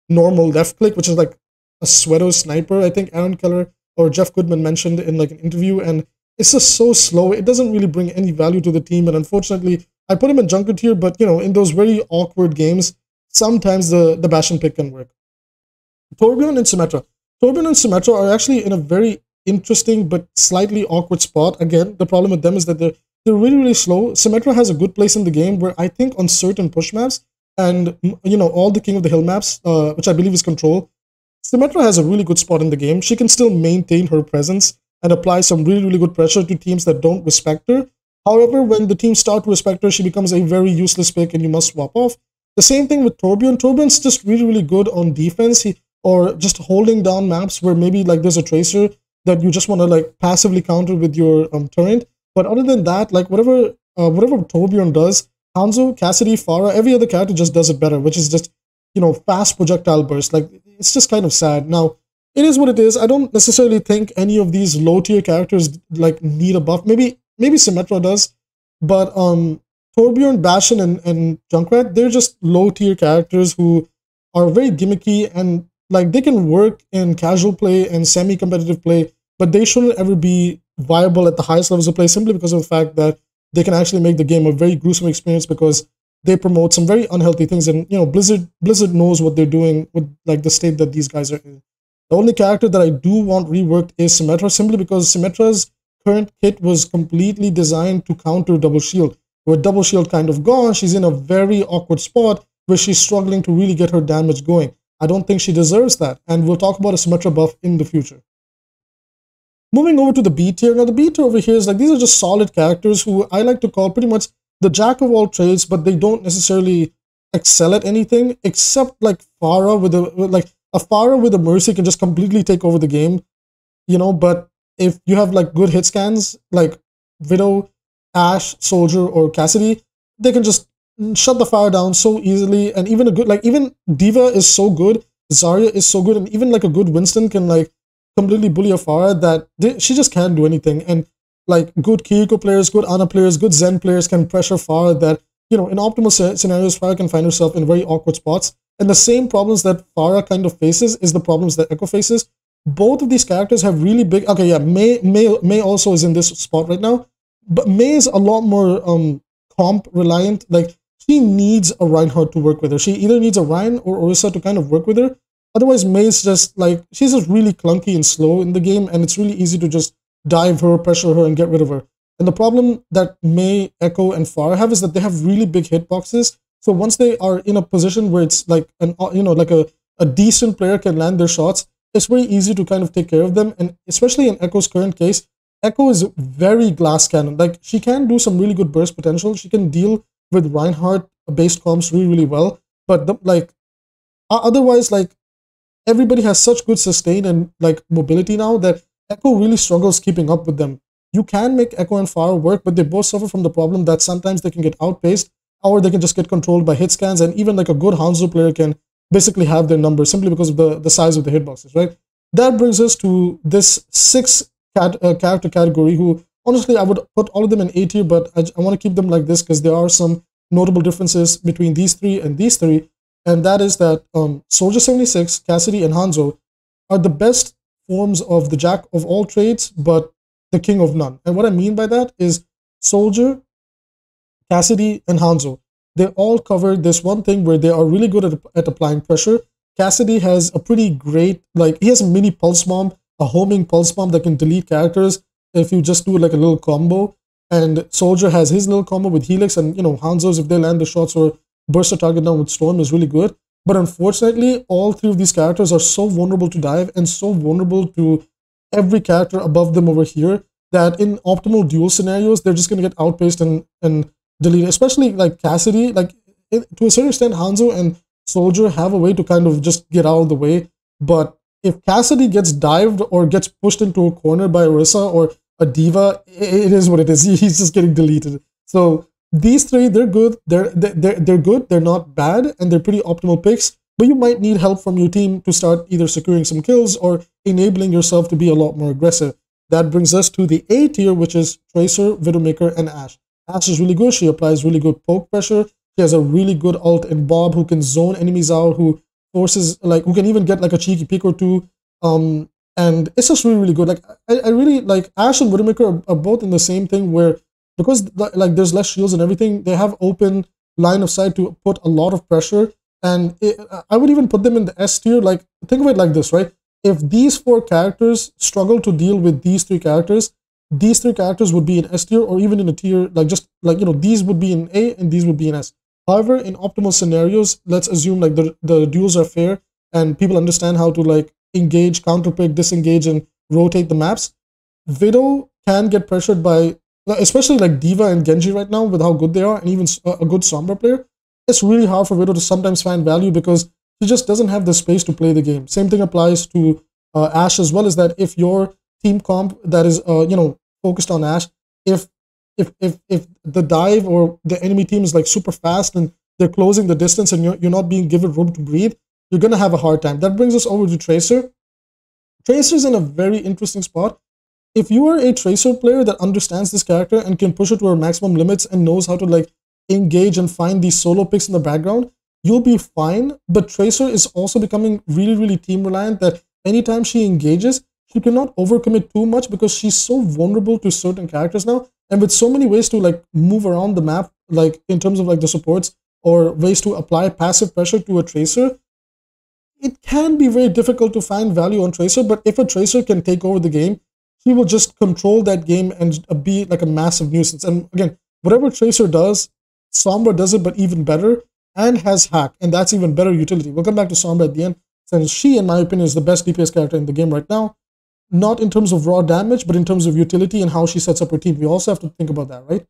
normal left click, which is like a pseudo sniper, I think Aaron Keller or Jeff Goodman mentioned in like an interview, and it's just so slow. It doesn't really bring any value to the team, and unfortunately, I put him in Junkrat here, but you know, in those very awkward games, sometimes the Bastion pick can work. Torbjorn and Symmetra. Torbjorn and Symmetra are actually in a very interesting but slightly awkward spot. Again, the problem with them is that they're really, really slow. Symmetra has a good place in the game where I think on certain push maps and, you know, all the King of the Hill maps, which I believe is Control, Symmetra has a really good spot in the game. She can still maintain her presence and apply some really, really good pressure to teams that don't respect her. However, when the teams start to respect her, she becomes a very useless pick and you must swap off. The same thing with Torbjorn. Torbjorn's just really, really good on defense, or just holding down maps where maybe like there's a tracer that you just want to like passively counter with your turret. But other than that, like whatever Torbjorn does, Hanzo, Cassidy, Pharah, every other character just does it better, which is just, you know, fast projectile burst. Like it's just kind of sad. Now, it is what it is. I don't necessarily think any of these low tier characters like need a buff. Maybe Symmetra does, but Torbjorn, Bastion, and Junkrat, they're just low tier characters who are very gimmicky, and like they can work in casual play and semi-competitive play, but they shouldn't ever be viable at the highest levels of play simply because of the fact that they can actually make the game a very gruesome experience because they promote some very unhealthy things. And you know, Blizzard knows what they're doing with like the state that these guys are in. The only character that I do want reworked is Symmetra, simply because Symmetra's current kit was completely designed to counter double shield. With double shield kind of gone, she's in a very awkward spot where she's struggling to really get her damage going. I don't think she deserves that, and we'll talk about a Symmetra buff in the future. Moving over to the B tier. Now the B tier over here is like, these are just solid characters who I like to call pretty much the jack of all trades, but they don't necessarily excel at anything except like Pharah with a Pharah with a Mercy can just completely take over the game, you know. But if you have like good hit scans like Widow, Ashe, Soldier, or Cassidy, they can just shut the fire down so easily. And even a good, like even D.Va is so good, Zarya is so good, and even like a good Winston can like completely bully a Pharah that she just can't do anything. And like good 𝐒𝐿𝐄 players, good Ana players, good Zen players can pressure Pharah that, you know, in optimal scenarios, Pharah can find herself in very awkward spots. And the same problems that Pharah kind of faces is the problems that 𝐒𝐄 faces. Both of these characters have really big, okay, yeah, Mei also is in this spot right now, but Mei is a lot more comp reliant. Like she needs a Reinhardt to work with her. She either needs a Ryan or Orisa to kind of work with her. Otherwise, Mei's just like, she's just really clunky and slow in the game, and it's really easy to just dive her, pressure her, and get rid of her. And the problem that Mei, 𝐒𝐄, and Pharah have is that they have really big hitboxes. So once they are in a position where it's like an, you know, like a decent player can land their shots, it's very easy to kind of take care of them. And especially in 𝐒𝐿𝐻's current case, 𝐒𝐿𝐻 is very glass cannon. Like, she can do some really good burst potential. She can deal with Reinhardt based comps really, really well. But otherwise, like, everybody has such good sustain and like mobility now that 𝐒𝐿𝐻 really struggles keeping up with them. You can make 𝐒𝐿𝐻 and Pharah work, but they both suffer from the problem that sometimes they can get outpaced, or they can just get controlled by hit scans, and even like a good Hanzo player can basically have their number simply because of the size of the hitboxes, right? That brings us to this character category who, honestly, I would put all of them in A tier, but I want to keep them like this because there are some notable differences between these three and these three, and that is that Soldier 76, Cassidy, and Hanzo are the best forms of the jack of all trades, but the king of none. And what I mean by that is Soldier, Cassidy, and Hanzo, they all cover this one thing where they are really good at applying pressure. Cassidy has a pretty great, like, he has a mini pulse bomb, a homing pulse bomb that can delete characters if you just do like a little combo. And Soldier has his little combo with 𝐒𝐿𝐻, and Hanzo's, if they land the shots or burst a target down with Storm, is really good. But unfortunately, all three of these characters are so vulnerable to dive and so vulnerable to every character above them over here that in optimal duel scenarios, they're just going to get outpaced and deleted. Especially like Cassidy, like to a certain extent, Hanzo and Soldier have a way to kind of just get out of the way. But if Cassidy gets dived or gets pushed into a corner by Orisa or a D.Va, it is what it is. He's just getting deleted. So these three, they're good. They're good. They're not bad, and they're pretty optimal picks. But you might need help from your team to start either securing some kills or enabling yourself to be a lot more aggressive. That brings us to the A tier, which is Tracer, Widowmaker, and 𝐻. 𝐻 is really good. She applies really good poke pressure. She has a really good ult in Bob who can zone enemies out, who forces, like, who can even get like a cheeky pick or two. And it's just really, really good. Like, I really like 𝐻 and Widowmaker are both in the same thing where, because like there's less shields and everything, they have open line of sight to put a lot of pressure. And I would even put them in the S tier. Like, think of it like this, right? If these four characters struggle to deal with these three characters would be in S tier, or even in a tier, like, just like, these would be in A and these would be in S. However, in optimal scenarios, let's assume like the duels are fair and people understand how to like engage, counterpick, disengage, and rotate the maps. Widow can get pressured by, especially like D.Va and Genji right now with how good they are, and even a good Sombra player. It's really hard for Widow to sometimes find value because she just doesn't have the space to play the game. Same thing applies to 𝐻 as well, is that if your team comp that is focused on 𝐻, if the dive or the enemy team is like super fast and they're closing the distance and you're not being given room to breathe, you're gonna have a hard time. That brings us over to Tracer. Tracer's in a very interesting spot. If you are a Tracer player that understands this character and can push it to her maximum limits and knows how to like engage and find these solo picks in the background, you'll be fine. But Tracer is also becoming really, really team reliant, that anytime she engages, she cannot overcommit too much because she's so vulnerable to certain characters now. And with so many ways to like move around the map, like in terms of like the supports or ways to apply passive pressure to a Tracer, it can be very difficult to find value on Tracer. But if a Tracer can take over the game, she will just control that game and be like a massive nuisance. And again, whatever Tracer does, Sombra does it, but even better, and has hack, and that's even better utility. We'll come back to Sombra at the end, since she, in my opinion, is the best DPS character in the game right now. Not in terms of raw damage, but in terms of utility and how she sets up her team. We also have to think about that, right?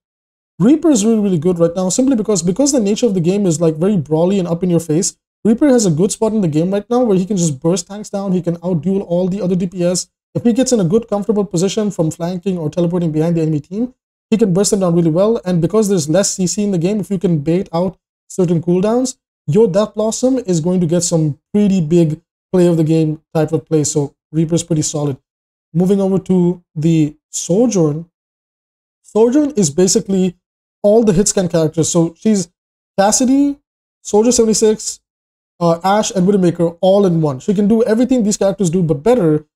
Reaper is really, really good right now, simply because the nature of the game is like very brawly and up in your face. Reaper has a good spot in the game right now where he can just burst tanks down, he can outduel all the other DPS. If he gets in a good, comfortable position from flanking or teleporting behind the enemy team, he can burst them down really well. And because there's less CC in the game, if you can bait out certain cooldowns, your Death Blossom is going to get some pretty big play of the game type of play. So Reaper is pretty solid. Moving over to the Sojourn. Sojourn is basically all the hit scan characters. So she's Cassidy, Soldier 76, 𝐻, and Widowmaker all in one. She can do everything these characters do, but better.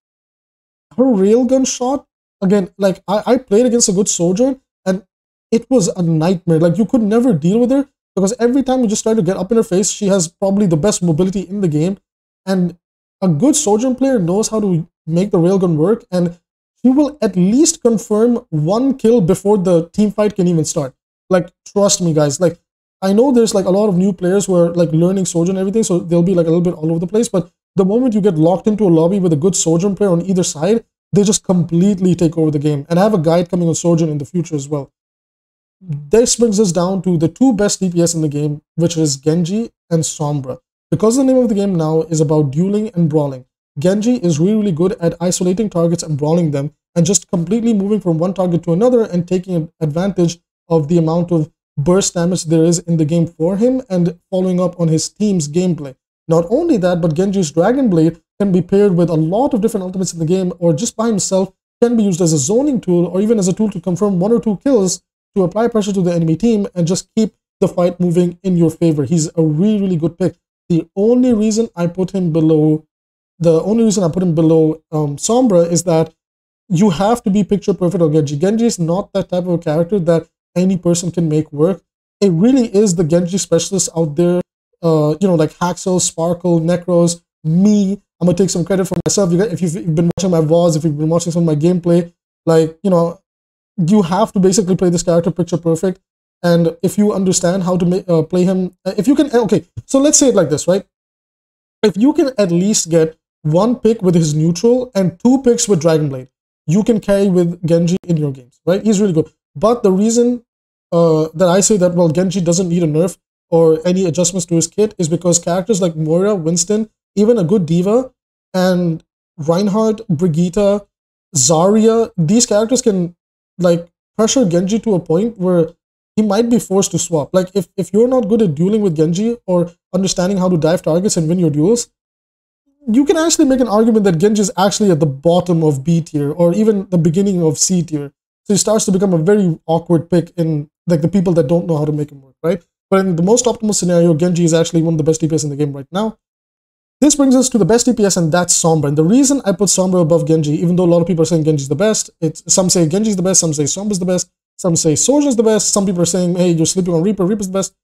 Her railgun shot, again, like I played against a good Sojourn and it was a nightmare. Like, you could never deal with her because every time you just try to get up in her face, she has probably the best mobility in the game. And a good Sojourn player knows how to make the railgun work, and he will at least confirm one kill before the team fight can even start. Like, trust me, guys. Like, I know there's like a lot of new players who are like learning Sojourn and everything, so they'll be like a little bit all over the place, but the moment you get locked into a lobby with a good Sojourn player on either side, they just completely take over the game. And I have a guide coming on Sojourn in the future as well. This brings us down to the two best DPS in the game, which is Genji and Sombra. Because the name of the game now is about dueling and brawling, Genji is really good at isolating targets and brawling them, and just completely moving from one target to another and taking advantage of the amount of burst damage there is in the game for him and following up on his team's gameplay. Not only that, but Genji's Dragon Blade can be paired with a lot of different ultimates in the game, or just by himself can be used as a zoning tool, or even as a tool to confirm 1 or 2 kills to apply pressure to the enemy team and just keep the fight moving in your favor. He's a really good pick. The only reason I put him below Sombra is that you have to be picture perfect on Genji. Genji is not that type of a character that any person can make work. It really is the Genji specialists out there, like Haxel, Sparkle, Necros, me. I'm gonna take some credit for myself. If you've been watching my VODs, if you've been watching some of my gameplay, you have to basically play this character picture perfect. And if you understand how to play him, if you can, okay, so let's say it like this, right? If you can at least get 1 pick with his neutral and 2 picks with Dragon Blade, you can carry with Genji in your games, right? He's really good. But the reason that I say that, well, Genji doesn't need a nerf or any adjustments to his kit is because characters like Moira, Winston, even a good Diva, and Reinhardt, Brigitta, Zarya, these characters can pressure Genji to a point where he might be forced to swap. Like if you're not good at dueling with Genji or understanding how to dive targets and win your duels, you can actually make an argument that Genji is actually at the bottom of B tier or even the beginning of C tier. So he starts to become a very awkward pick in the people that don't know how to make him work, right? But in the most optimal scenario, Genji is actually one of the best DPS in the game right now. This brings us to the best DPS, and that's Sombra. And the reason I put Sombra above Genji, even though a lot of people are saying Genji's the best, some say Genji's the best, some say Sombra's the best, some say Soldier's the best, some people are saying, hey, you're sleeping on Reaper, Reaper's the best.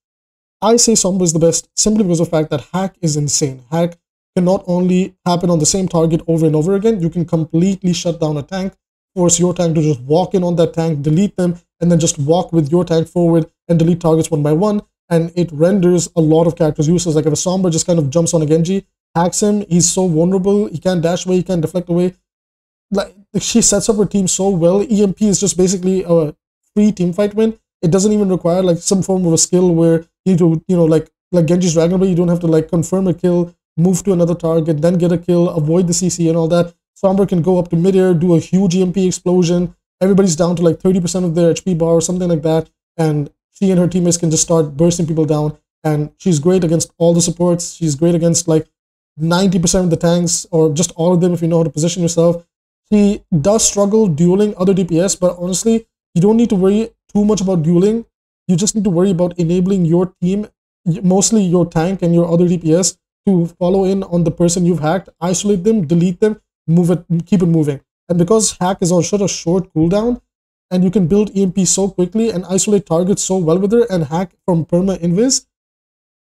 I say Sombra is the best simply because of the fact that hack is insane. Hack can not only happen on the same target over and over again, you can completely shut down a tank, force your tank to just walk in on that tank, delete them, and then just walk with your tank forward and delete targets one by one. And it renders a lot of characters useless. Like if a Sombra just kind of jumps on a Genji, hacks him, he's so vulnerable, he can't dash away, he can't deflect away. Like she sets up her team so well. EMP is just basically a free team fight win. It doesn't even require like some form of a skill where you need to, like Genji's Dragon Blade, you don't have to like confirm a kill, move to another target, then get a kill, avoid the CC and all that. Sombra can go up to midair, do a huge EMP explosion. Everybody's down to like 30% of their HP bar or something like that, and she and her teammates can just start bursting people down. And she's great against all the supports. She's great against like 90% of the tanks, or just all of them if you know how to position yourself. She does struggle dueling other DPS, but honestly, you don't need to worry too much about dueling. You just need to worry about enabling your team, mostly your tank and your other DPS, to follow in on the person you've hacked, isolate them, delete them, move it, keep it moving. And because hack is on such a short cooldown, and you can build EMP so quickly and isolate targets so well with her and hack from perma invis,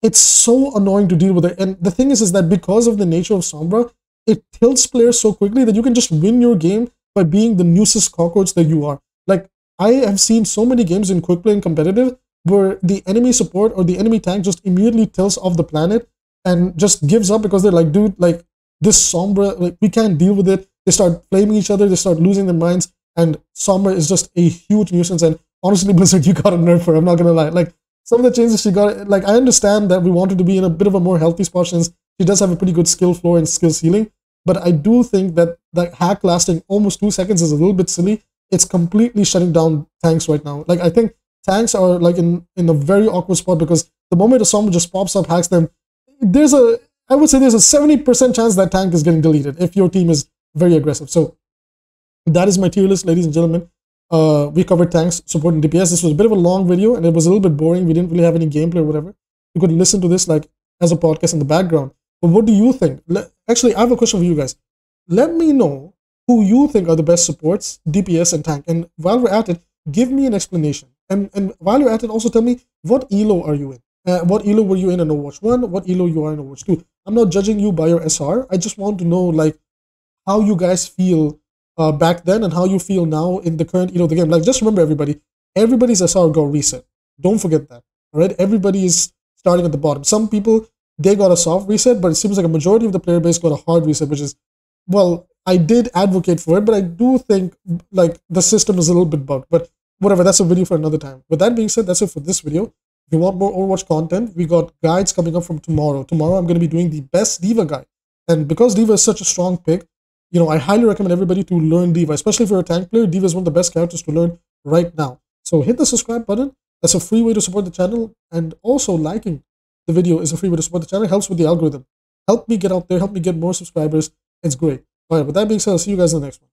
it's so annoying to deal with it. And the thing is that because of the nature of Sombra, it tilts players so quickly that you can just win your game by being the nuisance cockroach that you are. Like, I have seen so many games in quick play and competitive where the enemy support or the enemy tank just immediately tilts off the planet and just gives up because they're like, dude, like this Sombra, like we can't deal with it. They start flaming each other, they start losing their minds, and Sombra is just a huge nuisance. And honestly, Blizzard, you got to nerf her, I'm not gonna lie. Like, some of the changes she got, like, I understand that we wanted to be in a bit of a more healthy spot since she does have a pretty good skill floor and skill ceiling, but I do think that that hack lasting almost 2 seconds is a little bit silly. It's completely shutting down tanks right now. Like, I think tanks are like in a very awkward spot because the moment a Sombra just pops up, hacks them, I would say there's a 70% chance that tank is getting deleted if your team is very aggressive. So that is my tier list, ladies and gentlemen. We covered tanks, support, and DPS. This was a bit of a long video and it was a little bit boring. We didn't really have any gameplay or whatever. You could listen to this like as a podcast in the background. But what do you think? Actually, I have a question for you guys. Let me know who you think are the best supports, DPS and tank. And while we're at it, give me an explanation. And while you're at it, also tell me what elo are you in? What elo were you in Overwatch 1? What elo you are in Overwatch 2? I'm not judging you by your SR. I just want to know like how you guys feel back then and how you feel now in the current elo of the game. Like, just remember, everybody's SR got reset. Don't forget that. All right, everybody is starting at the bottom. Some people they got a soft reset, but it seems like a majority of the player base got a hard reset, which is, well, I did advocate for it, but I do think like the system is a little bit bugged. But whatever, that's a video for another time. With that being said, that's it for this video. If you want more Overwatch content, we got guides coming up from tomorrow. Tomorrow I'm going to be doing the best D.Va guide. And because D.Va is such a strong pick, you know, I highly recommend everybody to learn D.Va, especially if you're a tank player. D.Va is one of the best characters to learn right now. So hit the subscribe button. That's a free way to support the channel. And also liking the video is a free way to support the channel. It helps with the algorithm. Help me get out there. Help me get more subscribers. It's great. All right, with that being said, I'll see you guys in the next one.